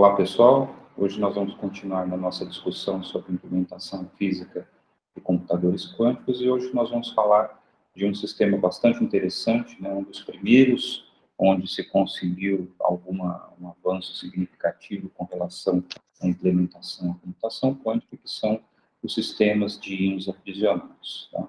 Olá, pessoal. Hoje nós vamos continuar na nossa discussão sobre implementação física de computadores quânticos e hoje nós vamos falar de um sistema bastante interessante, né, um dos primeiros onde se conseguiu um avanço significativo com relação à implementação da computação quântica, que são os sistemas de íons aprisionados. Tá?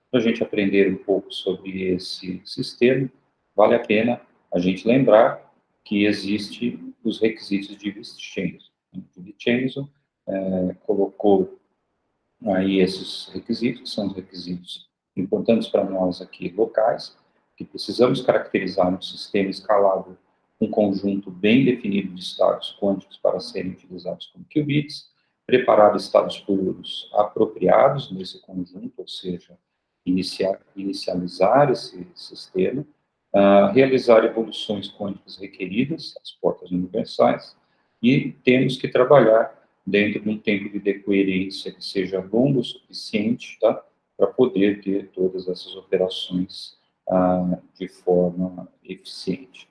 Para a gente aprender um pouco sobre esse sistema, vale a pena a gente lembrar que existem os requisitos de Witschenzo. Witschenzo colocou aí esses requisitos, que são os requisitos importantes para nós aqui locais, que precisamos caracterizar um sistema escalável, um conjunto bem definido de estados quânticos para serem utilizados como qubits, preparar estados puros apropriados nesse conjunto, ou seja, inicializar esse sistema, realizar evoluções quânticas requeridas, as portas universais, e temos que trabalhar dentro de um tempo de decoerência que seja longo o suficiente, tá, para poder ter todas essas operações de forma eficiente.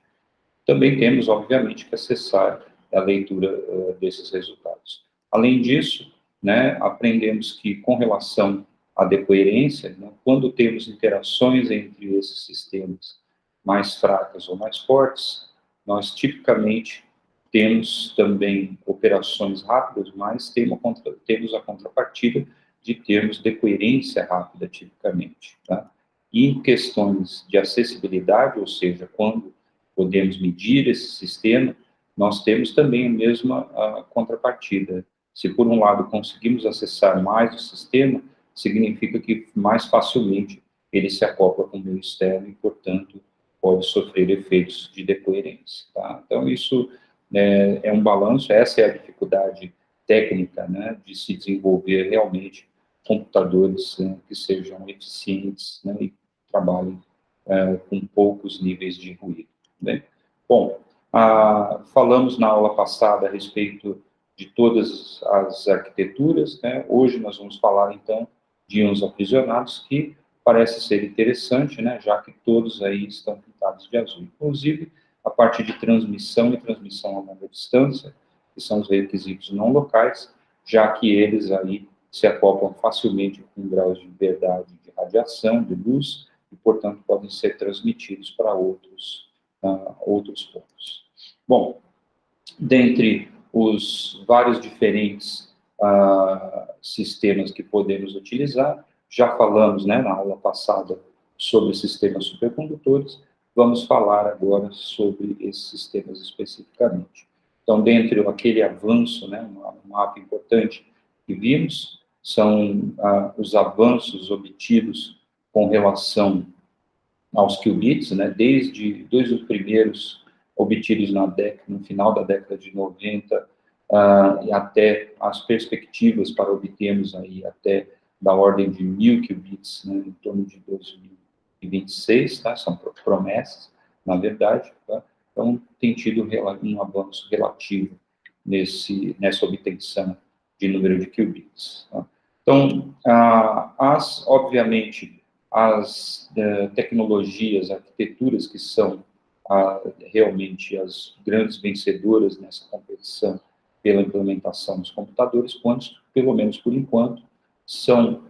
Também temos, obviamente, que acessar a leitura desses resultados. Além disso, né, aprendemos que, com relação à decoerência, né, quando temos interações entre esses sistemas mais fracas ou mais fortes, nós tipicamente temos também operações rápidas, mas temos a contrapartida de termos decoerência rápida, tipicamente. Tá? E em questões de acessibilidade, ou seja, quando podemos medir esse sistema, nós temos também a mesma contrapartida. Se, por um lado, conseguimos acessar mais o sistema, significa que mais facilmente ele se acopla com o meio externo e, portanto, pode sofrer efeitos de decoerência. Tá? Então, isso é um balanço, essa é a dificuldade técnica, né, de se desenvolver realmente computadores que sejam eficientes, né, e trabalhem com poucos níveis de ruído. Bem, bom, falamos na aula passada a respeito de todas as arquiteturas, né, hoje nós vamos falar, então, de íons aprisionados, que parece ser interessante, né, já que todos aí estão pintados de azul. Inclusive, a parte de transmissão e transmissão a longa distância, que são os requisitos não locais, já que eles aí se acoplam facilmente com graus de liberdade de radiação, de luz, e, portanto, podem ser transmitidos para outros pontos. Bom, dentre os vários diferentes sistemas que podemos utilizar, já falamos, né, na aula passada sobre sistemas supercondutores, vamos falar agora sobre esses sistemas especificamente. Então, dentre aquele avanço, né, um mapa importante que vimos, são os avanços obtidos com relação aos qubits, né, desde os primeiros obtidos no final da década de 90, e até as perspectivas para obtermos aí até da ordem de 1000 qubits, né, em torno de 2026, tá? São promessas, na verdade, tá? Então, tem tido um avanço relativo nessa obtenção de número de qubits. Tá? Então, obviamente, as tecnologias, arquiteturas que são realmente as grandes vencedoras nessa competição pela implementação dos computadores quânticos, pelo menos por enquanto, são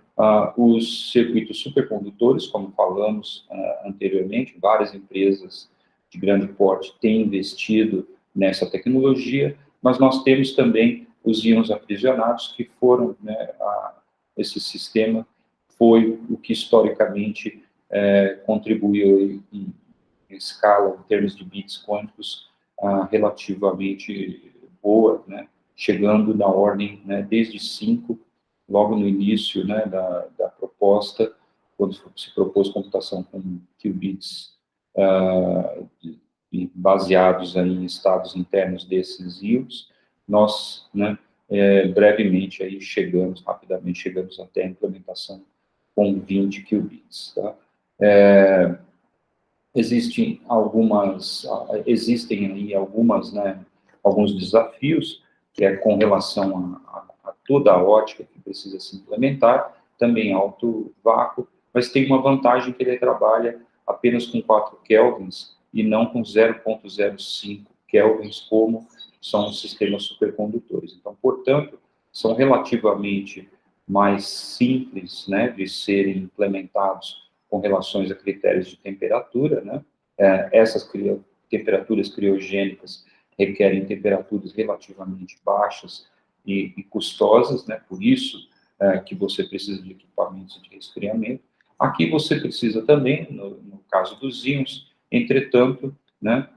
os circuitos supercondutores, como falamos anteriormente, várias empresas de grande porte têm investido nessa tecnologia, mas nós temos também os íons aprisionados, que foram, né, esse sistema foi o que historicamente contribuiu em escala, em termos de bits quânticos, relativamente boa, né, chegando na ordem, né, desde 5, logo no início, né, da proposta, quando se propôs computação com qubits baseados aí em estados internos desses íons, nós, né, brevemente aí rapidamente chegamos até a implementação com 20 qubits. Tá? Existem aí alguns desafios, que é com relação a toda a ótica que precisa se implementar, também alto vácuo, mas tem uma vantagem que ele trabalha apenas com 4 kelvins e não com 0,05 kelvins, como são os sistemas supercondutores. Então, portanto, são relativamente mais simples, né, de serem implementados com relações a critérios de temperatura, né? Essas temperaturas criogênicas requerem temperaturas relativamente baixas e custosas, né? Por isso que você precisa de equipamentos de resfriamento. Aqui você precisa também, no caso dos íons, entretanto, né,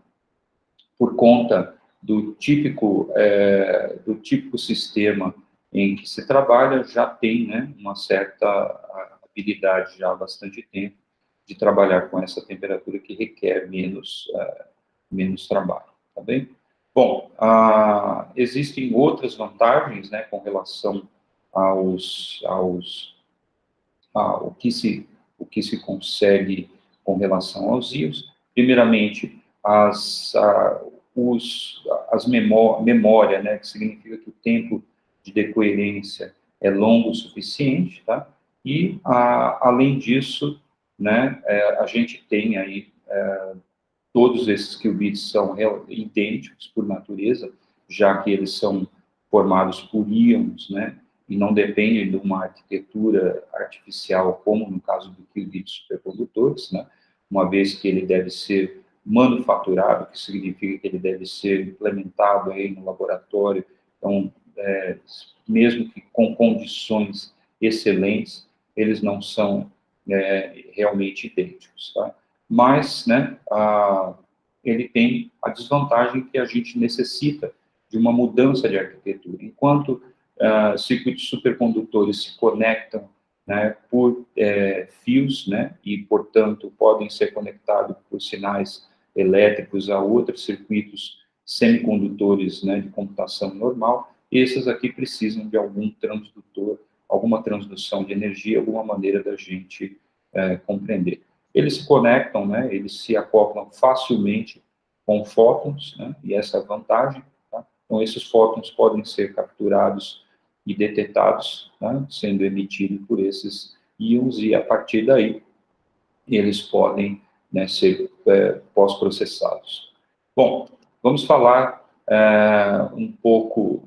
por conta do típico sistema em que se trabalha, já tem, né, uma certa habilidade já há bastante tempo de trabalhar com essa temperatura que requer menos trabalho, tá bem? Bom, existem outras vantagens, né, com relação ao que se consegue com relação aos íons. Primeiramente, memória, né, que significa que o tempo de decoerência é longo o suficiente, tá? E, além disso, né, a gente tem aí todos esses qubits são idênticos por natureza, já que eles são formados por íons, né, e não dependem de uma arquitetura artificial, como no caso do qubit supercondutores, né, uma vez que ele deve ser manufaturado, que significa que ele deve ser implementado aí no laboratório, então, mesmo que com condições excelentes, eles não são realmente idênticos, tá? Mas, né, ele tem a desvantagem que a gente necessita de uma mudança de arquitetura. Enquanto circuitos supercondutores se conectam, né, por fios, né, e, portanto, podem ser conectados por sinais elétricos a outros circuitos semicondutores, né, de computação normal, esses aqui precisam de algum transdutor, alguma transdução de energia, alguma maneira da gente compreender. Eles se conectam, né, eles se acoplam facilmente com fótons, né, e essa é a vantagem. Tá? Então, esses fótons podem ser capturados e detectados, né, sendo emitidos por esses íons, e a partir daí eles podem, né, ser pós-processados. Bom, vamos falar um pouco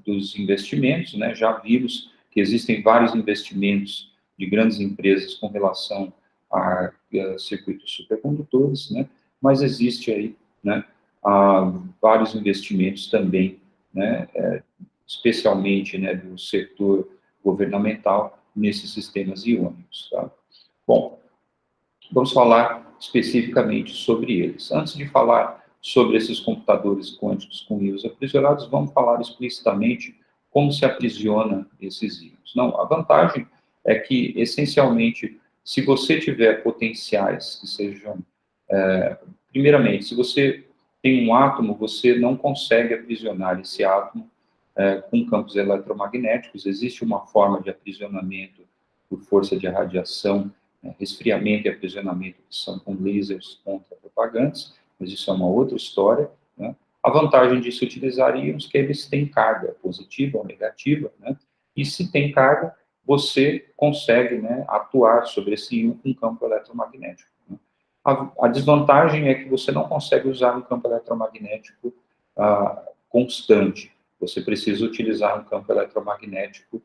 dos investimentos, né? Já vimos que existem vários investimentos de grandes empresas com relação a circuitos supercondutores, né? Mas existe aí, né, vários investimentos também, né, especialmente, né, do setor governamental nesses sistemas iônicos, tá? Bom, vamos falar especificamente sobre eles. Antes de falar sobre esses computadores quânticos com íons aprisionados, vamos falar explicitamente como se aprisiona esses íons. Não, a vantagem é que, essencialmente, se você tiver potenciais que sejam... primeiramente, se você tem um átomo, você não consegue aprisionar esse átomo com campos eletromagnéticos. Existe uma forma de aprisionamento por força de radiação, resfriamento e aprisionamento, que são com lasers contrapropagantes, mas isso é uma outra história, né? A vantagem de se utilizar íons é que eles têm carga positiva ou negativa, né? E se tem carga, você consegue, né, atuar sobre esse íon com campo eletromagnético, né? A desvantagem é que você não consegue usar um campo eletromagnético constante. Você precisa utilizar um campo eletromagnético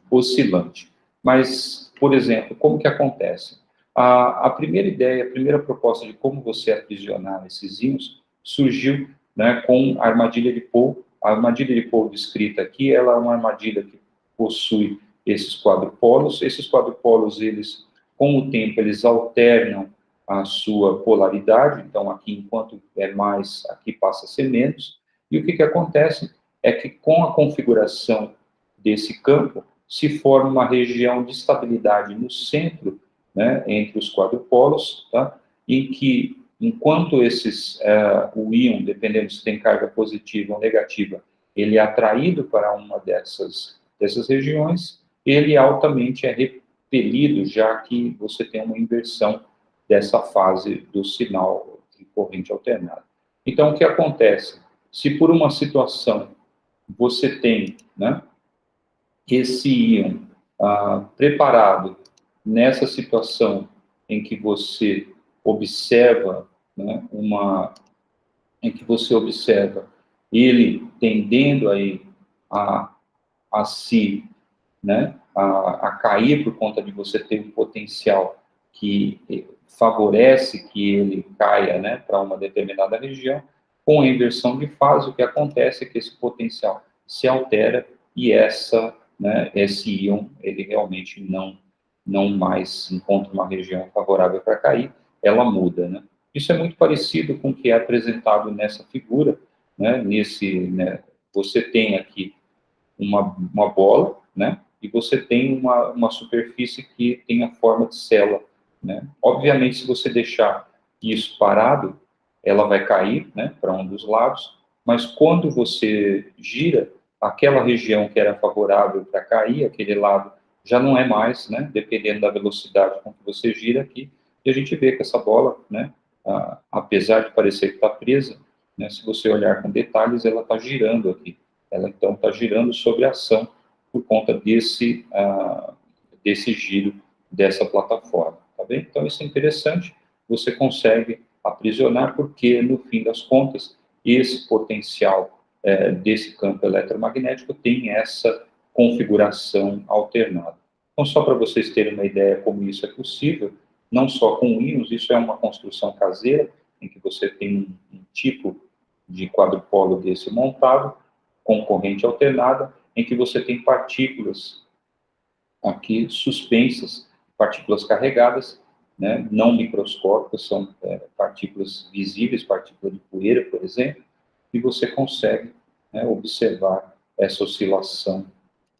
oscilante. Mas, por exemplo, como que acontece? A primeira ideia, a primeira proposta de como você aprisionar esses íons surgiu, né, com a armadilha de Poe. A armadilha de Poe descrita aqui, ela é uma armadilha que possui esses quadrupolos. Esses quadrupolos, eles, com o tempo, eles alternam a sua polaridade. Então, aqui, enquanto é mais, aqui passa a ser menos. E o que que acontece é que, com a configuração desse campo, se forma uma região de estabilidade no centro, né, entre os quadrupolos, tá? Em que, enquanto o íon, dependendo se tem carga positiva ou negativa, ele é atraído para uma dessas regiões, ele altamente é repelido, já que você tem uma inversão dessa fase do sinal de corrente alternada. Então, o que acontece? Se por uma situação você tem, né, esse íon preparado nessa situação em que você observa, né, uma em que você observa ele tendendo aí a se, né, a cair por conta de você ter um potencial que favorece que ele caia, né, para uma determinada região, com a inversão de fase, o que acontece é que esse potencial se altera e esse íon, ele realmente não mais encontra uma região favorável para cair, ela muda, né? Isso é muito parecido com o que é apresentado nessa figura, né? Você tem aqui uma bola, né? E você tem uma superfície que tem a forma de célula, né? Obviamente, se você deixar isso parado, ela vai cair, né, para um dos lados, mas quando você gira, aquela região que era favorável para cair, aquele lado, já não é mais, né, dependendo da velocidade com que você gira aqui, e a gente vê que essa bola, né, apesar de parecer que está presa, né, se você olhar com detalhes, ela está girando aqui. Ela, então, está girando sobre a ação por conta desse giro dessa plataforma, tá bem? Então, isso é interessante, você consegue aprisionar, porque, no fim das contas, esse potencial desse campo eletromagnético tem essa configuração alternada. Então, só para vocês terem uma ideia como isso é possível, não só com íons, isso é uma construção caseira, em que você tem um tipo de quadrupolo desse montado, com corrente alternada, em que você tem partículas aqui suspensas, partículas carregadas, né, não microscópicas, são partículas visíveis, partícula de poeira, por exemplo, e você consegue, né, observar essa oscilação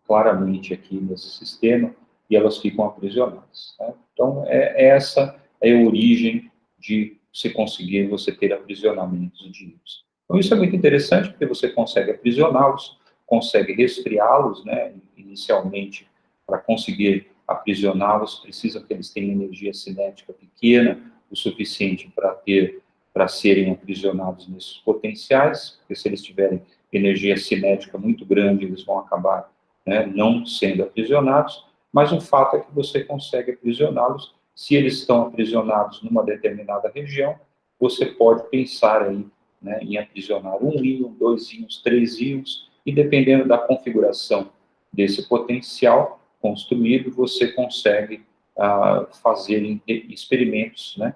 claramente aqui nesse sistema, e elas ficam aprisionadas. Né? Então, essa é a origem de se conseguir você ter aprisionamentos de íons. Então, isso é muito interessante, porque você consegue aprisioná-los, consegue resfriá-los, né, inicialmente, para conseguir aprisioná-los, precisa que eles tenham energia cinética pequena, o suficiente para serem aprisionados nesses potenciais, porque se eles tiverem energia cinética muito grande, eles vão acabar, né, não sendo aprisionados, mas o fato é que você consegue aprisioná-los. Se eles estão aprisionados numa determinada região, você pode pensar aí, né, em aprisionar um íon, dois íons, três íons, e dependendo da configuração desse potencial construído, você consegue fazer experimentos, né,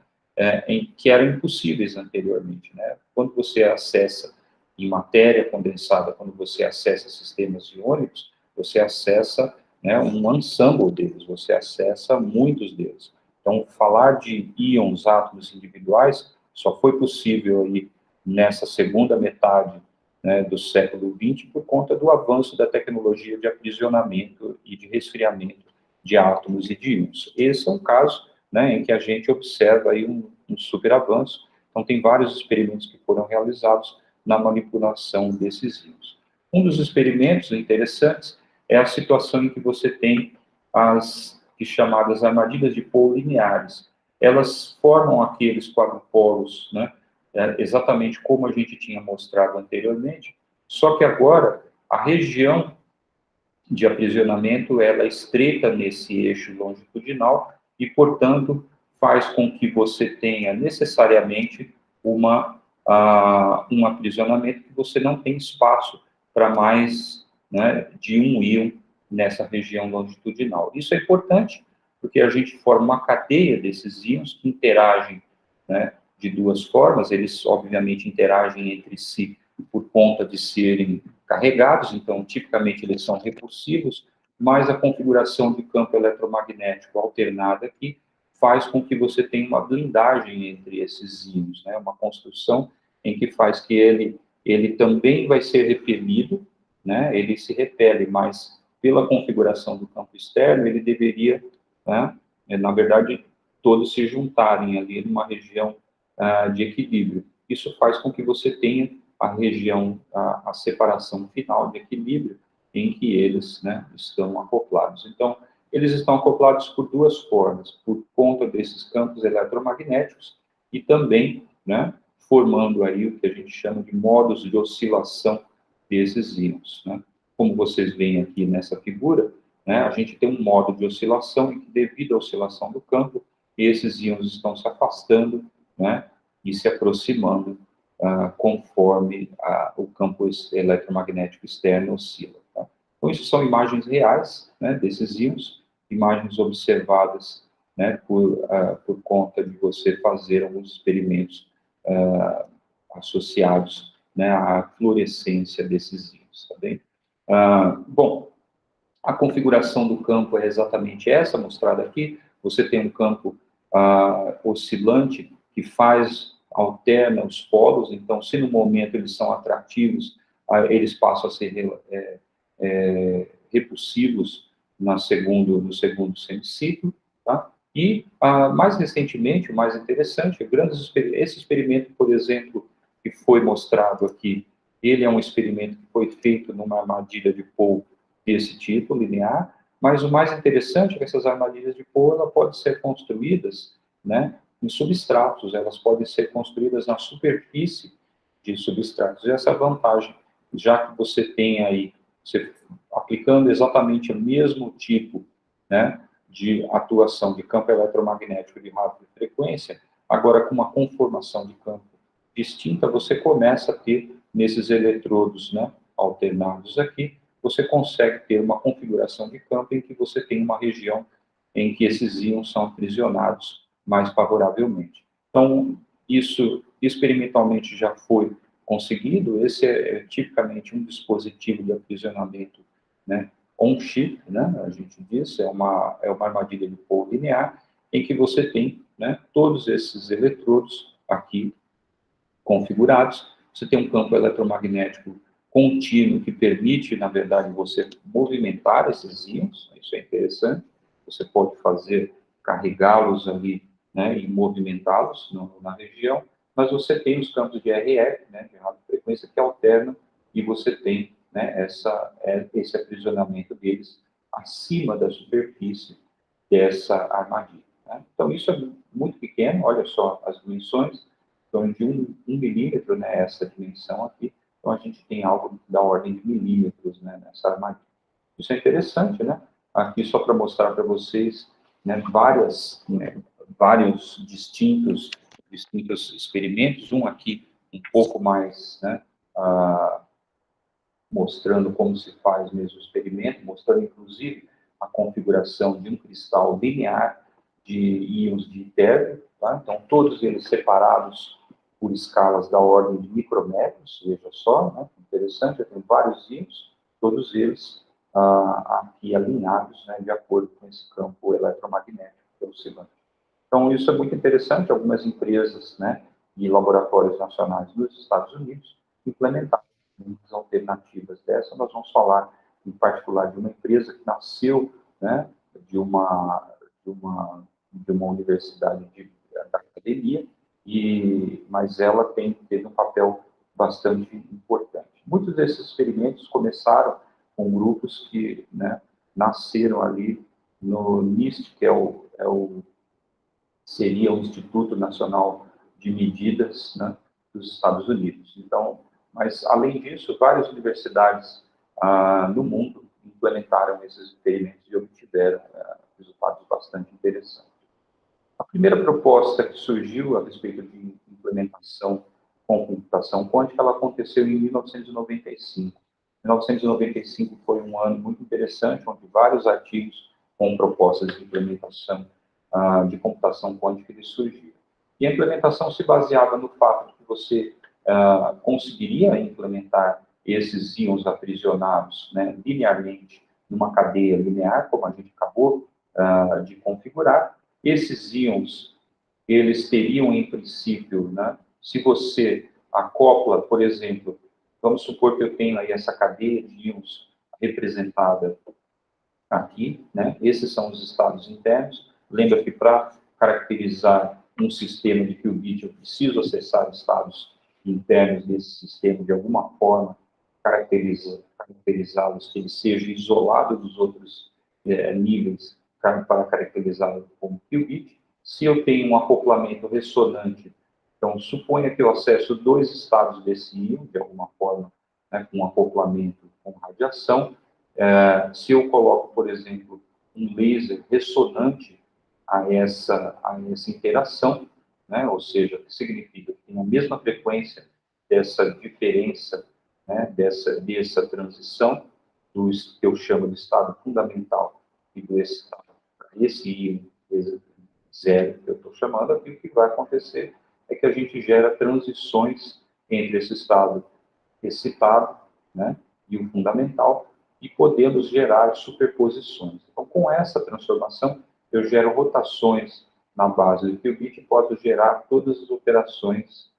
que eram impossíveis anteriormente, né? Quando você acessa em matéria condensada, quando você acessa sistemas iônicos, você acessa, né, um ensemble deles, você acessa muitos deles. Então, falar de íons, átomos individuais, só foi possível aí nessa segunda metade, né, do século XX por conta do avanço da tecnologia de aprisionamento e de resfriamento de átomos e de íons. Esse é um caso, né, em que a gente observa aí um super avanço. Então, tem vários experimentos que foram realizados na manipulação desses íons. Um dos experimentos interessantes é a situação em que você tem as chamadas armadilhas de Paul lineares. Elas formam aqueles quadrupolos, né, exatamente como a gente tinha mostrado anteriormente, só que agora a região de aprisionamento ela é estreita nesse eixo longitudinal e, portanto, faz com que você tenha necessariamente um aprisionamento que você não tem espaço para mais, né, de um íon nessa região longitudinal. Isso é importante, porque a gente forma uma cadeia desses íons que interagem, né, de duas formas, eles obviamente interagem entre si por conta de serem carregados, então tipicamente eles são repulsivos, mas a configuração de campo eletromagnético alternada aqui faz com que você tenha uma blindagem entre esses íons, né? Uma construção em que faz que ele também vai ser repelido, né? Ele se repele, mas pela configuração do campo externo, ele deveria, né, na verdade, todos se juntarem ali numa região de equilíbrio. Isso faz com que você tenha a região, a separação final de equilíbrio em que eles, né, estão acoplados. Então, eles estão acoplados por duas formas, por conta desses campos eletromagnéticos e também, né, formando aí o que a gente chama de modos de oscilação desses íons, né? Como vocês veem aqui nessa figura, né, a gente tem um modo de oscilação em que, devido à oscilação do campo, esses íons estão se afastando, né, e se aproximando conforme o campo eletromagnético externo oscila. Tá? Então, isso são imagens reais, né, desses íons, imagens observadas, né, por conta de você fazer alguns experimentos associados, né, à fluorescência desses íons, tá bem? Bom, a configuração do campo é exatamente essa, mostrada aqui. Você tem um campo oscilante que alterna os polos, então, se no momento eles são atrativos, eles passam a ser repulsivos no segundo semiciclo, tá? E, mais recentemente, o mais interessante, esse experimento, por exemplo, que foi mostrado aqui, ele é um experimento que foi feito numa armadilha de Paul desse tipo, linear, mas o mais interessante é que essas armadilhas de Paul, elas podem ser construídas, né, em substratos, elas podem ser construídas na superfície de substratos. E essa é a vantagem, já que você tem aí, você aplicando exatamente o mesmo tipo, né, de atuação de campo eletromagnético de radiofrequência, agora com uma conformação de campo distinta, você começa a ter nesses eletrodos, né, alternados aqui, você consegue ter uma configuração de campo em que você tem uma região em que esses íons são aprisionados mais favoravelmente. Então, isso experimentalmente já foi conseguido. Esse é tipicamente um dispositivo de aprisionamento, né, on-chip, né, a gente diz, é uma armadilha de Paul linear, em que você tem, né, todos esses eletrodos aqui configurados, você tem um campo eletromagnético contínuo que permite, na verdade, você movimentar esses íons, isso é interessante, você pode carregá-los ali, né, e movimentá-los na região, mas você tem os campos de RF, né, de radiofrequência, que alternam, e você tem, né, esse aprisionamento deles acima da superfície dessa armadilha. Né? Então, isso é muito pequeno, olha só as dimensões, então, de 1 milímetro, né, essa dimensão aqui, então a gente tem algo da ordem de milímetros, né, nessa armadilha. Isso é interessante, né? Aqui só para mostrar para vocês, né, vários distintos experimentos, um aqui um pouco mais, né, mostrando como se faz mesmo o experimento, mostrando inclusive a configuração de um cristal linear de íons de térmio, tá? Então todos eles separados por escalas da ordem de micrométros, veja só, né? Interessante, eu tenho vários íons, todos eles aqui alinhados, né, de acordo com esse campo eletromagnético oscilante. Então isso é muito interessante, algumas empresas, né, e laboratórios nacionais dos Estados Unidos implementaram alternativas dessa. Nós vamos falar em particular de uma empresa que nasceu, né, de uma universidade da academia, mas ela teve um papel bastante importante. Muitos desses experimentos começaram com grupos que, né, nasceram ali no NIST, que seria o Instituto Nacional de Medidas, né, dos Estados Unidos. Então, mas, além disso, várias universidades no mundo implementaram esses experimentos e obtiveram resultados bastante interessantes. A primeira proposta que surgiu a respeito de implementação com computação quântica, ela aconteceu em 1995. 1995 foi um ano muito interessante, onde vários artigos com propostas de implementação de computação quântica eles surgiram. E a implementação se baseava no fato de que você conseguiria implementar esses íons aprisionados, né, linearmente numa cadeia linear, como a gente acabou de configurar. Esses íons, eles teriam, em princípio, né, se você acopla, por exemplo, vamos supor que eu tenho aí essa cadeia de íons representada aqui, né, esses são os estados internos. Lembra que para caracterizar um sistema de qubit, eu preciso acessar estados internos desse sistema de alguma forma, caracterizá-los, que ele seja isolado dos outros níveis para caracterizá-lo como qubit. Se eu tenho um acoplamento ressonante, então suponha que eu acesso 2 estados desse íon, de alguma forma, né, com acoplamento com radiação. Se eu coloco, por exemplo, um laser ressonante a essa interação, né, ou seja, que significa que tem a mesma frequência dessa diferença, né, dessa transição do que eu chamo de estado fundamental e do estado, esse íon zero que eu estou chamando aqui, o que vai acontecer é que a gente gera transições entre esse estado excitado, né, e o fundamental, e podemos gerar superposições. Então, com essa transformação, eu gero rotações na base do qubit e posso gerar todas as operações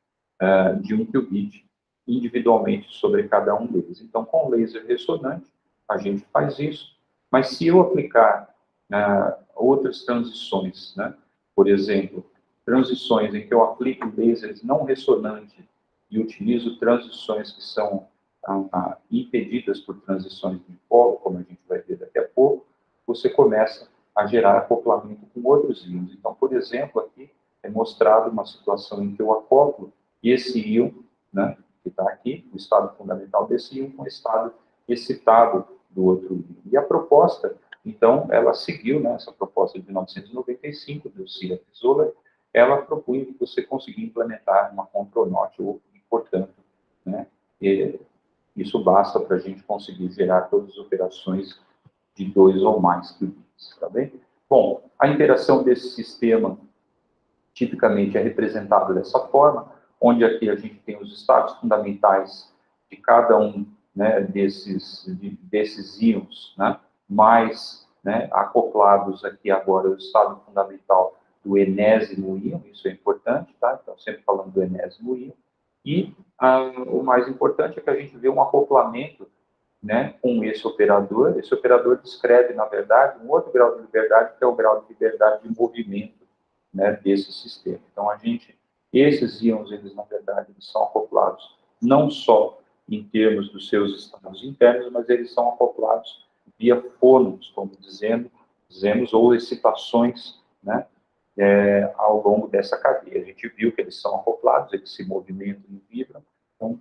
de um qubit individualmente sobre cada um deles. Então, com laser ressonante, a gente faz isso, mas se eu aplicar outras transições, né, por exemplo, transições em que eu aplico lasers não ressonantes e utilizo transições que são impedidas por transições de polo, como a gente vai ver daqui a pouco, você começa a gerar acoplamento com outros íons. Então, por exemplo, aqui é mostrado uma situação em que eu acoplo esse íon, né, que está aqui, o estado fundamental desse íon, com o estado excitado do outro íon. E a proposta, então, ela seguiu, né, essa proposta de 1995, do Cira Zoller, ela propunha que você conseguia implementar uma control node, e, portanto, né, isso basta para a gente conseguir gerar todas as operações de 2 ou mais qubits, tá bem? Bom, a interação desse sistema tipicamente é representada dessa forma, onde aqui a gente tem os estados fundamentais de cada um, né, desses íons, né, mais, né, acoplados aqui agora o estado fundamental do enésimo íon, isso é importante, tá? Então, sempre falando do enésimo íon. E o mais importante é que a gente vê um acoplamento, né, com esse operador. Esse operador descreve, na verdade, um outro grau de liberdade, que é o grau de liberdade de movimento, né, desse sistema. Então, esses íons, eles, na verdade, eles são acoplados não só em termos dos seus estados internos, mas eles são acoplados via fônons, como dizemos, ou excitações, né, ao longo dessa cadeia. A gente viu que eles são acoplados, eles se movimentam e vibram. Então,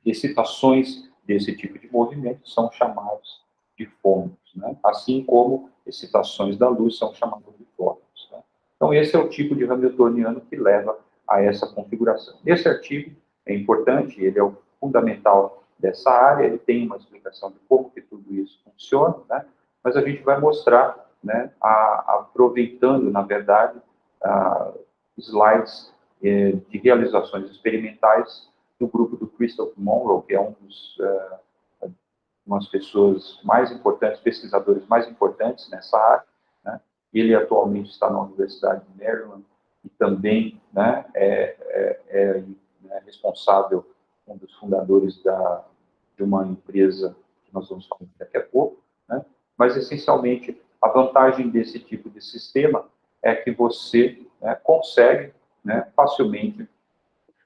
excitações desse tipo de movimento são chamados de fônons, né? Assim como excitações da luz são chamadas de fótons. Né? Então, esse é o tipo de hamiltoniano que leva a essa configuração. Esse artigo é importante, ele é o fundamental dessa área, ele tem uma explicação de como que tudo isso funciona, né? Mas a gente vai mostrar, né, aproveitando, na verdade, slides de realizações experimentais do grupo do Christopher Monroe, que é umas pessoas mais importantes, pesquisadores mais importantes nessa área, né? Ele atualmente está na Universidade de Maryland e também, né, né, responsável, um dos fundadores de uma empresa que nós vamos falar daqui a pouco, né? Mas, essencialmente, a vantagem desse tipo de sistema é que você, né, consegue, né, facilmente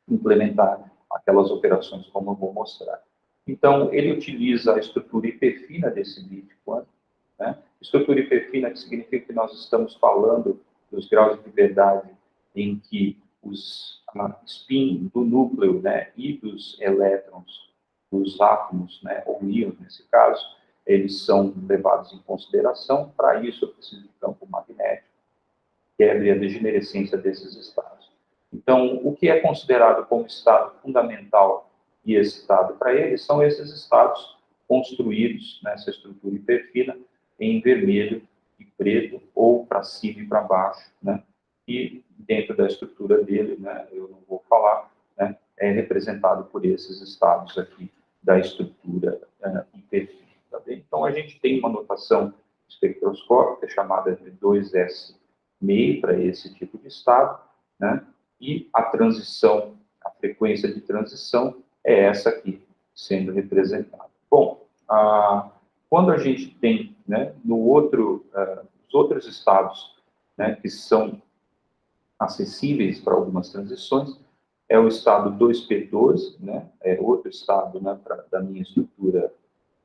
implementar aquelas operações como eu vou mostrar. Então, ele utiliza a estrutura hiperfina desse bit quântico, né? Estrutura hiperfina que significa que nós estamos falando dos graus de liberdade em que os spin do núcleo, né, e dos elétrons, dos átomos, né, ou íons nesse caso, eles são levados em consideração. Para isso, eu preciso de campo magnético, quebre a degenerescência desses estados. Então, o que é considerado como estado fundamental e excitado para ele são esses estados construídos nessa estrutura hiperfina em vermelho e preto, ou para cima e para baixo, né? E dentro da estrutura dele, né, eu não vou falar, né, é representado por esses estados aqui da estrutura hiperfina. Tá bem? Então, a gente tem uma notação espectroscópica chamada de 2S meio para esse tipo de estado, né? E a transição, a frequência de transição é essa aqui, sendo representada. Bom, quando a gente tem, né, os outros estados, né, que são acessíveis para algumas transições, é o estado 2p12, né, é outro estado, né, da minha estrutura.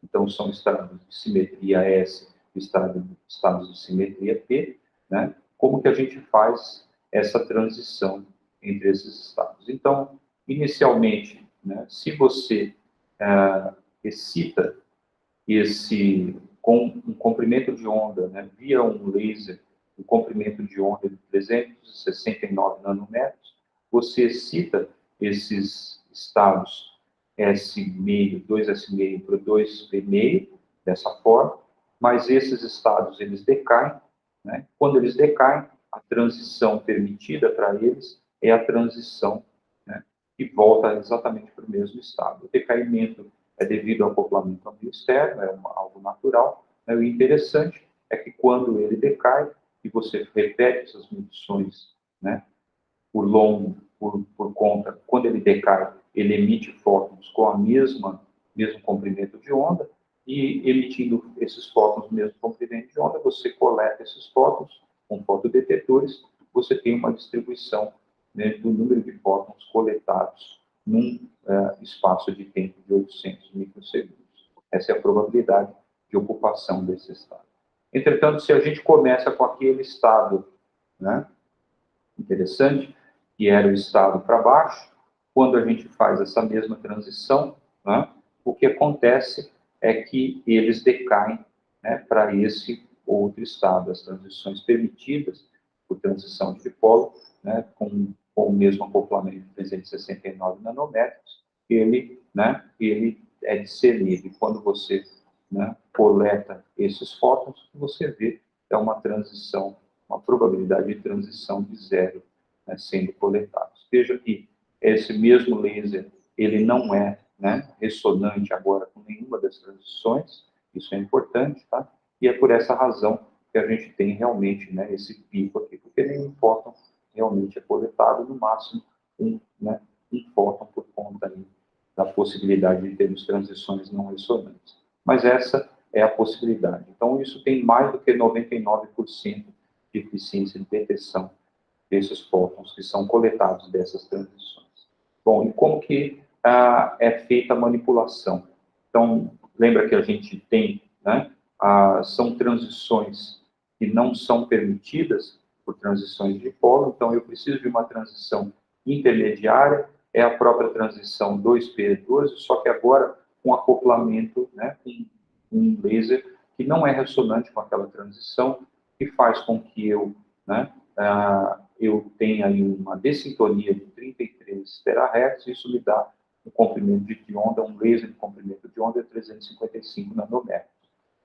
Então, são estados de simetria S, estados de simetria P, né? Como que a gente faz essa transição entre esses estados? Então, inicialmente, né, se você excita com um comprimento de onda, né, via um laser, um comprimento de onda de 369 nanômetros, você excita esses estados S,5, 2S,5 para 2V,5, dessa forma, mas esses estados, eles decaem, né? Quando eles decaem, a transição permitida para eles é a transição, né, que volta exatamente para o mesmo estado. O decaimento é devido ao acoplamento ao meio externo, é algo natural, né? O interessante é que quando ele decai, e você repete essas medições, né, por conta, quando ele decai, ele emite fótons com a mesmo comprimento de onda, e emitindo esses fótons no mesmo comprimento de onda, você coleta esses fótons com fotodetectores, você tem uma distribuição, né, do número de fótons coletados num espaço de tempo de 800 microsegundos. Essa é a probabilidade de ocupação desse estado. Entretanto, se a gente começa com aquele estado, né, interessante, que era o estado para baixo, quando a gente faz essa mesma transição, né, o que acontece é que eles decaem, né, para esse outro estado. As transições permitidas por transição de dipolo, né, com o mesmo acoplamento de 369 nanômetros, ele é discernível. Quando você, né, coleta esses fótons, você vê é uma transição, uma probabilidade de transição de zero, né, sendo coletados. Veja que esse mesmo laser, ele não é, né, ressonante agora com nenhuma das transições, isso é importante, tá? E é por essa razão que a gente tem realmente, né, esse pico aqui, porque nenhum fóton realmente é coletado, no máximo né, um fóton por conta aí da possibilidade de termos transições não ressonantes. Mas essa é a possibilidade. Então, isso tem mais do que 99% de eficiência de detecção desses fótons que são coletados dessas transições. Bom, e como que é feita a manipulação? Então, lembra que a gente tem, né, são transições que não são permitidas por transições de dipolo, então eu preciso de uma transição intermediária, é a própria transição 2P12, só que agora com acoplamento, né, com um laser que não é ressonante com aquela transição, que faz com que eu, né, eu tenha aí uma dessintonia de 33 terahertz, isso me dá um comprimento de onda, um laser de comprimento de onda de 355 nanômetros.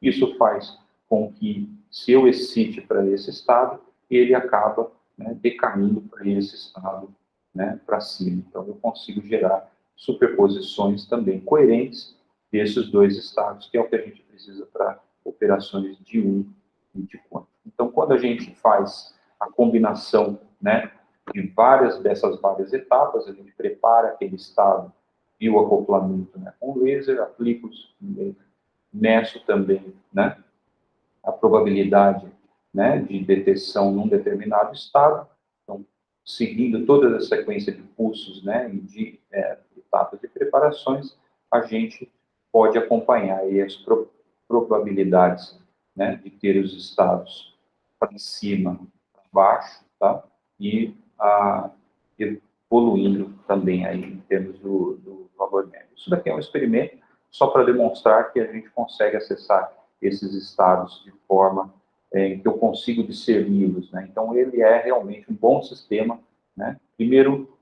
Isso faz com que, se eu excite para esse estado, ele acaba, né, decaindo para esse estado, né, para cima. Então, eu consigo gerar superposições também coerentes desses dois estados, que é o que a gente precisa para operações de e de quântico. Então, quando a gente faz a combinação, né, de dessas várias etapas, a gente prepara aquele estado e o acoplamento, né, com laser, aplico, meço também, né, a probabilidade, né, de detecção num determinado estado. Então, seguindo toda a sequência de pulsos, né, e de etapas de preparações, a gente pode acompanhar aí as probabilidades, né, de ter os estados para cima, para baixo, tá? E evoluindo também aí em termos do valor médio. Isso daqui é um experimento só para demonstrar que a gente consegue acessar esses estados de forma que eu consigo discerni-los, né? Então, ele é realmente um bom sistema, né? Primeiro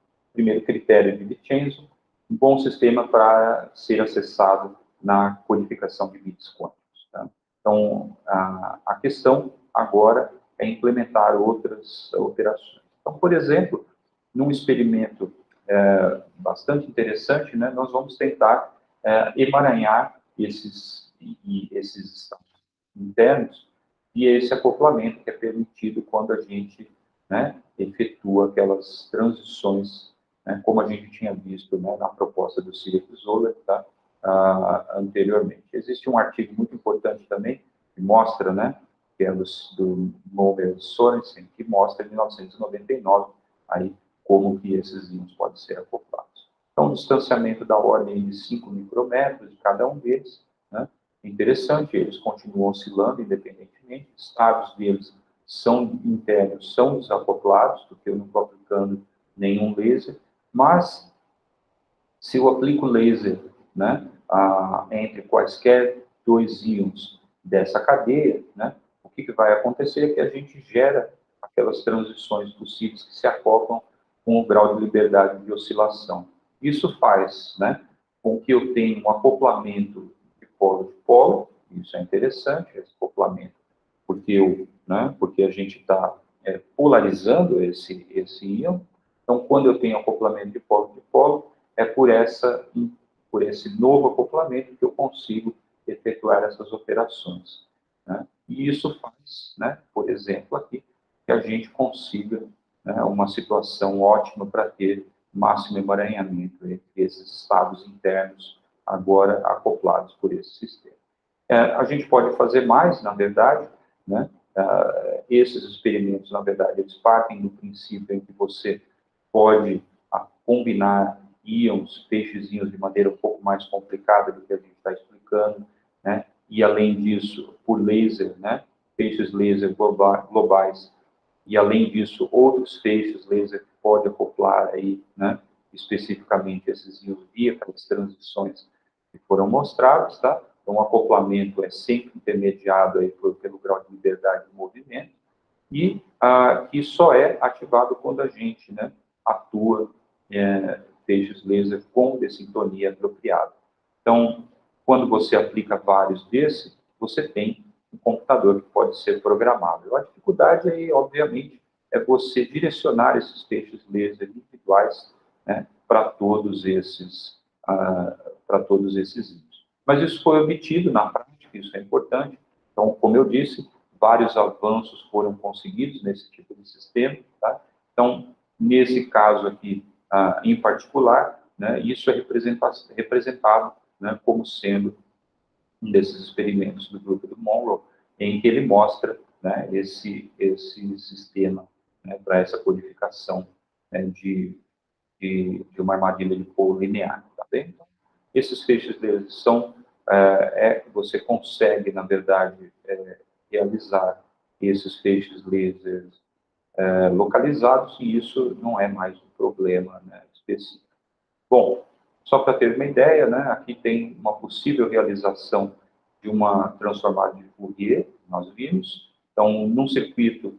critério de Vincenzo, um bom sistema para ser acessado na codificação de bits quânticos, tá? Então, a questão agora é implementar outras operações. Então, por exemplo, num experimento bastante interessante, né, nós vamos tentar emaranhar esses estados internos e esse acoplamento que é permitido quando a gente, né, efetua aquelas transições, né, como a gente tinha visto, né, na proposta do Cyril Zoller, tá, anteriormente. Existe um artigo muito importante também que mostra, né, que é do Moller Sorensen, que mostra em 1999 aí como que esses íons podem ser acoplados. Então, um distanciamento da ordem de 5 micrômetros de cada um deles, né? Interessante, eles continuam oscilando independentemente, estados deles são internos, são desacoplados, porque eu não estou aplicando nenhum laser, mas se eu aplico laser, né, entre quaisquer dois íons dessa cadeia, né, o que vai acontecer é que a gente gera aquelas transições possíveis que se acoplam com o grau de liberdade de oscilação. Isso faz, né, com que eu tenha um acoplamento de polo, isso é interessante, esse acoplamento, porque a gente está polarizando esse íon. Então, quando eu tenho acoplamento de polo, é por esse novo acoplamento que eu consigo efetuar essas operações, né? E isso faz, né, por exemplo, aqui, que a gente consiga, né, uma situação ótima para ter máximo emaranhamento entre esses estados internos agora acoplados por esse sistema. A gente pode fazer mais, na verdade, né? Esses experimentos, na verdade, eles partem do princípio em que você pode combinar íons, feixezinhos de maneira um pouco mais complicada do que a gente está explicando, né? E, além disso, por laser, né? Feixes laser globais, e, além disso, outros feixes laser que podem acoplar aí, né? Especificamente esses íons via aquelas transições que foram mostradas, tá? Então, o acoplamento é sempre intermediado aí pelo grau de liberdade de movimento, e que só é ativado quando a gente, né, atua feixes laser com dessintonia apropriada. Então, quando você aplica vários desses, você tem um computador que pode ser programável. A dificuldade aí, obviamente, é você direcionar esses feixes laser individuais, né, para todos esses íons. Mas isso foi obtido na prática, isso é importante. Então, como eu disse, vários avanços foram conseguidos nesse tipo de sistema, tá? Então, nesse caso aqui, em particular, né, isso é representado, né, como sendo um desses experimentos do grupo do Monroe, em que ele mostra, né, esse sistema, né, para essa codificação, né, de uma armadilha de polo linear, tá bem? Então, esses feixes deles são, você consegue, na verdade, realizar esses feixes lasers localizados, e isso não é mais um problema, né, específico. Bom, só para ter uma ideia, né, aqui tem uma possível realização de uma transformada de Fourier, nós vimos. Então, num circuito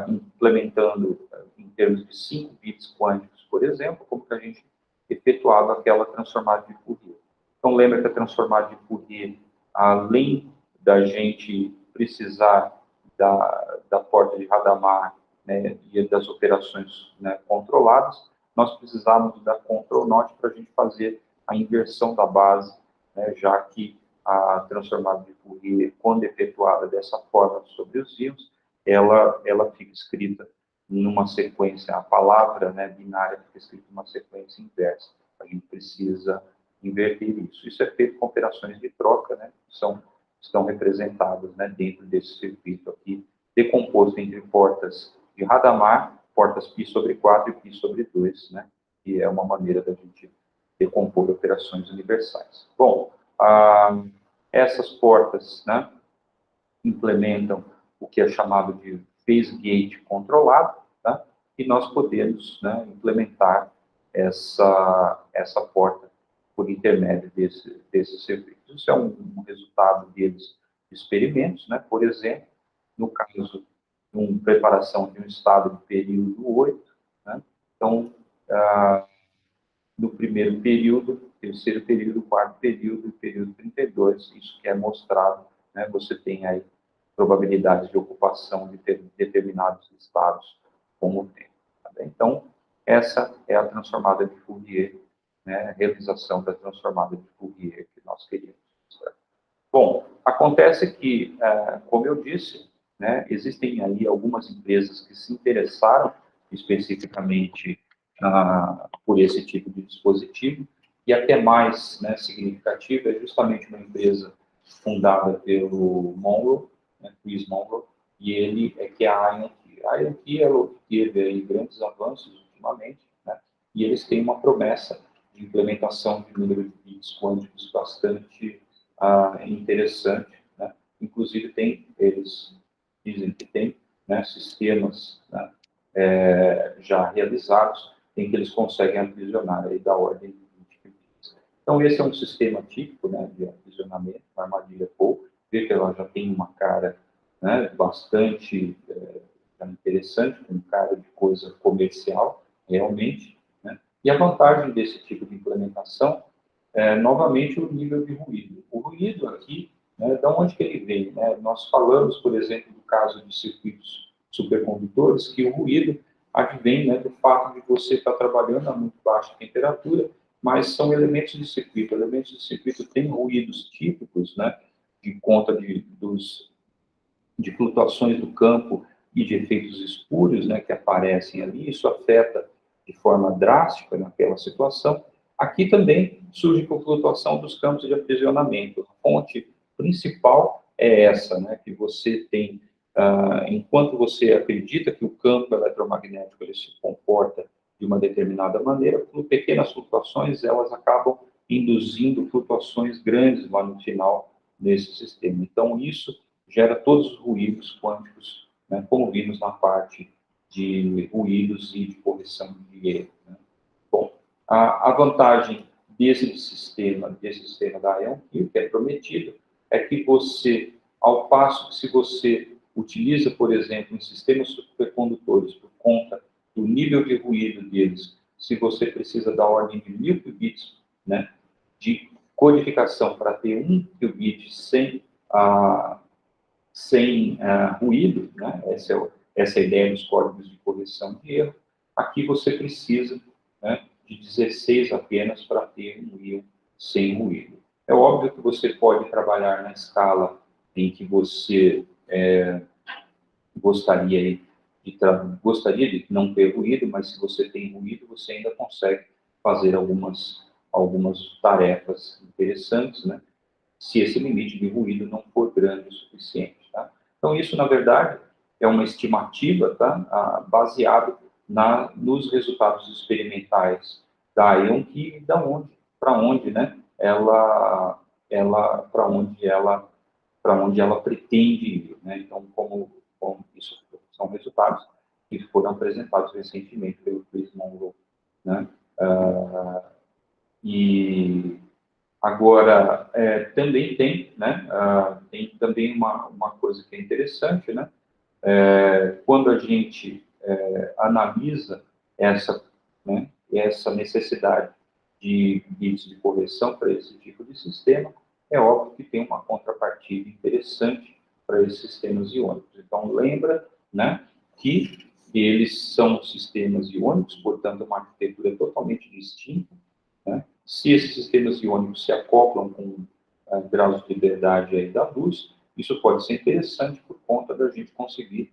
implementando em termos de 5 bits quânticos, por exemplo, como que a gente efetuava aquela transformada de Fourier. Então, lembra que a transformada de Fourier, além da gente precisar da porta de Hadamard, né, e das operações, né, controladas, nós precisávamos da control not para a gente fazer a inversão da base, né, já que a transformada de Fourier, quando efetuada dessa forma sobre os íons, ela fica escrita numa sequência, a palavra, né, binária fica escrita numa sequência inversa. A gente precisa inverter isso. Isso é feito com operações de troca, né, que estão representadas, né, dentro desse circuito aqui, decomposto entre portas de Hadamard, portas π/4 e π/2, né, que é uma maneira da gente decompor operações universais. Bom, essas portas, né, implementam o que é chamado de phase gate controlado, tá? E nós podemos, né, implementar essa porta por intermédio desses circuitos. Isso é um resultado deles de experimentos, né? Por exemplo, no caso de uma preparação de um estado de período 8, né? Então, no primeiro período, terceiro período, quarto período, período 32, isso que é mostrado, né? Você tem aí probabilidades de ocupação de determinados estados com o tempo. Tá bem? Então, essa é a transformada de Fourier, né? A realização da transformada de Fourier que nós queríamos. Certo? Bom, acontece que, como eu disse, né, existem aí algumas empresas que se interessaram especificamente por esse tipo de dispositivo, e até mais, né, significativa é justamente uma empresa fundada pelo Monroe, né, Chris Monroe, e ele que é a IonQ. A IonQ ela teve aí grandes avanços ultimamente, né, e eles têm uma promessa de implementação de número de bits quânticos bastante interessante, né? Inclusive eles dizem que tem, né, sistemas, né, já realizados em que eles conseguem aprisionar aí da ordem de 20 bits. Então esse é um sistema típico, né, de aprisionamento, uma armadilha Poe. Vê que ela já tem uma cara, né, bastante interessante, com cara de coisa comercial, realmente, né? E a vantagem desse tipo de implementação é, novamente, o nível de ruído. O ruído aqui, né, de onde que ele vem? Né? Nós falamos, por exemplo, do caso de circuitos supercondutores, que o ruído advém, né, do fato de você estar trabalhando a muito baixa temperatura, mas são elementos de circuito. Elementos de circuito têm ruídos típicos, né, de conta de flutuações do campo e de efeitos espúrios, né, que aparecem ali. Isso afeta de forma drástica naquela situação. Aqui também surge com a flutuação dos campos de aprisionamento. A fonte principal é essa, né, que você tem, enquanto você acredita que o campo eletromagnético ele se comporta de uma determinada maneira, por pequenas flutuações, elas acabam induzindo flutuações grandes lá no final desse sistema. Então, isso gera todos os ruídos quânticos, né, como vimos na parte de ruídos e de correção de erro. Né. Bom, a vantagem desse sistema da IonQ, que é prometido, é que você, ao passo que se você utiliza, por exemplo, em sistemas supercondutores por conta do nível de ruído deles, se você precisa da ordem de 1000 qubits, né, de codificação para ter 1 qubit sem ruído, né? Essa é a ideia dos códigos de correção de erro. Aqui você precisa, né, de 16 apenas para ter um ION sem ruído. É óbvio que você pode trabalhar na escala em que você gostaria de não ter ruído, mas se você tem ruído, você ainda consegue fazer algumas tarefas interessantes, né? Se esse limite de ruído não for grande o suficiente. Tá? Então, isso, na verdade, é uma estimativa, tá? Baseado nos resultados experimentais da IonQ e para onde, né, para onde ela pretende ir. Né? Então, como isso são resultados que foram apresentados recentemente pelo Chris Monroe. Né? E agora, também tem, né, tem também uma coisa que é interessante, né, quando a gente analisa né, essa necessidade de bits de correção para esse tipo de sistema, é óbvio que tem uma contrapartida interessante para esses sistemas iônicos. Então, lembra, né, que eles são sistemas iônicos, portanto, uma arquitetura totalmente distinta, né? Se esses sistemas iônicos se acoplam com graus de liberdade aí da luz, isso pode ser interessante por conta da gente conseguir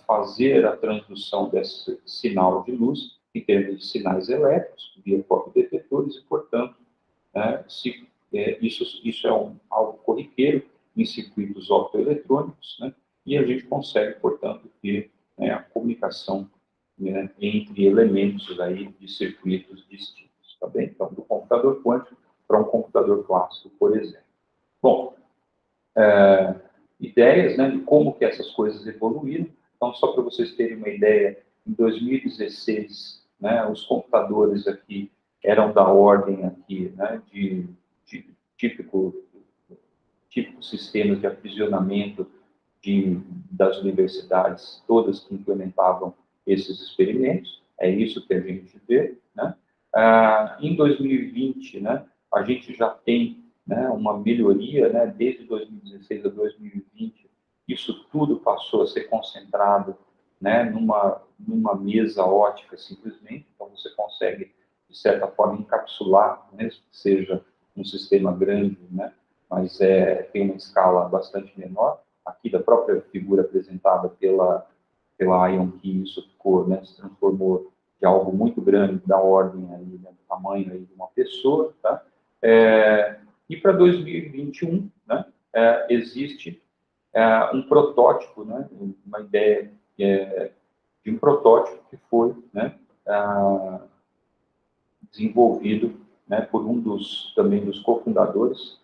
fazer a transdução desse sinal de luz em termos de sinais elétricos, via fotodetectores, e, portanto, isso é algo corriqueiro em circuitos optoeletrônicos, né? E a gente consegue, portanto, ter, né, a comunicação, né, entre elementos aí de circuitos distintos, tá bem? Então, do computador quântico para um computador clássico, por exemplo. Bom, ideias, né, de como que essas coisas evoluíram. Então, só para vocês terem uma ideia, em 2016, né, os computadores aqui eram da ordem aqui, né, de típicos sistemas de aprisionamento das universidades, todas que implementavam esses experimentos. É isso que a gente vê, né? Em 2020, né, a gente já tem, né, uma melhoria, né, desde 2016 a 2020, isso tudo passou a ser concentrado, né, numa mesa ótica, simplesmente. Então, você consegue, de certa forma, encapsular, mesmo que seja um sistema grande, né, mas tem uma escala bastante menor. Aqui, da própria figura apresentada pela IonQ, isso ficou, né, se transformou de algo muito grande, da ordem aí, né, do tamanho aí de uma pessoa, tá? E para 2021, né, existe um protótipo, né, uma ideia de um protótipo que foi, né, desenvolvido, né, por também dos cofundadores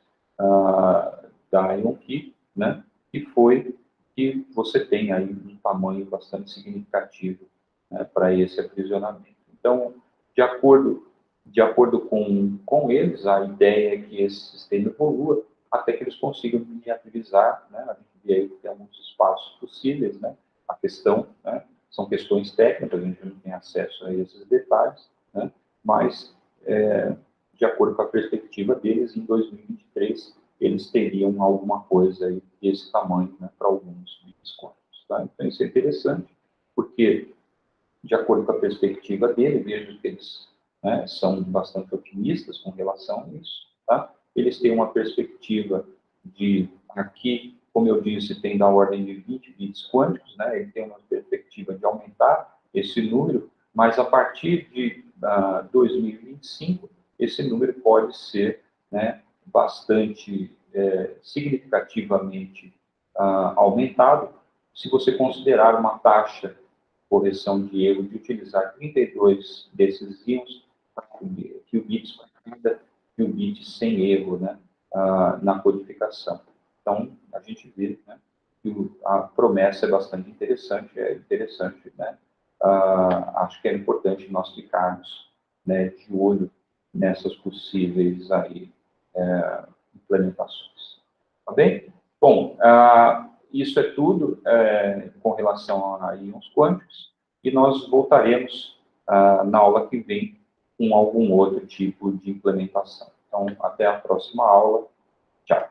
da IonQ, né, que foi que você tem aí um tamanho bastante significativo, né, para esse aprisionamento. Então, de acordo com eles, a ideia é que esse sistema evolua até que eles consigam miniaturizar, né, a gente vê aí que tem alguns espaços possíveis, né, a questão, né, são questões técnicas, a gente não tem acesso a esses detalhes, né, mas, de acordo com a perspectiva deles, em 2023, eles teriam alguma coisa aí desse tamanho, né, para alguns bits quânticos, tá? Então, isso é interessante, porque, de acordo com a perspectiva dele, vejo que eles, né, são bastante otimistas com relação a isso, tá? Eles têm uma perspectiva de, aqui, como eu disse, tem da ordem de 20 bits quânticos, né? Ele tem uma perspectiva de aumentar esse número, mas a partir de 2025, esse número pode ser, né, bastante significativamente aumentado, se você considerar uma taxa correção de erro de utilizar 32 desses íons qubits para cada qubit sem erro, né, na codificação. Então, a gente vê, né, que a promessa é bastante interessante, né? Acho que é importante nós ficarmos, né, de olho nessas possíveis aí, implementações. Tá bem? Bom, isso é tudo com relação a íons quânticos, e nós voltaremos na aula que vem com algum outro tipo de implementação. Então, até a próxima aula. Tchau.